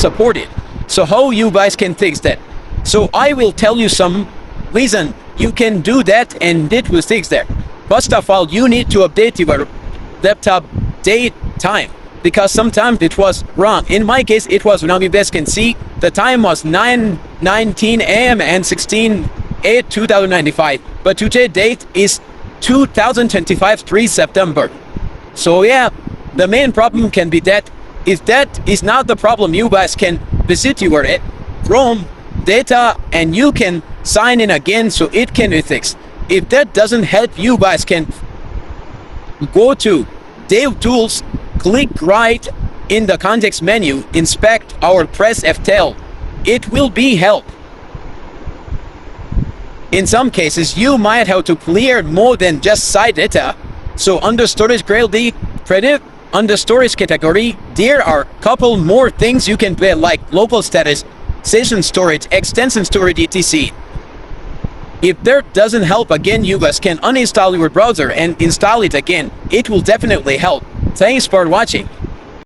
supported. So how you guys can fix that? So I will tell you some reason you can do that, and it will fix that. First of all, you need to update your laptop date time, because sometimes it was wrong. In my case, it was wrong. You guys can see the time was 9:19 a.m. and 16/8/2095, but today's date is 2025 3 September. So yeah, the main problem can be that. If that is not the problem, you guys can visit your Chrome data and you can sign in again, so it can be fixed. If that doesn't help, you guys can go to Dev Tools, click right in the context menu, inspect or press F12. It will be help. In some cases, you might have to clear more than just site data. So under storage quality, predictive, under storage category, there are a couple more things you can play, like local status, session storage, extension storage, etc. If that doesn't help, again, you guys can uninstall your browser and install it again. It will definitely help. Thanks for watching.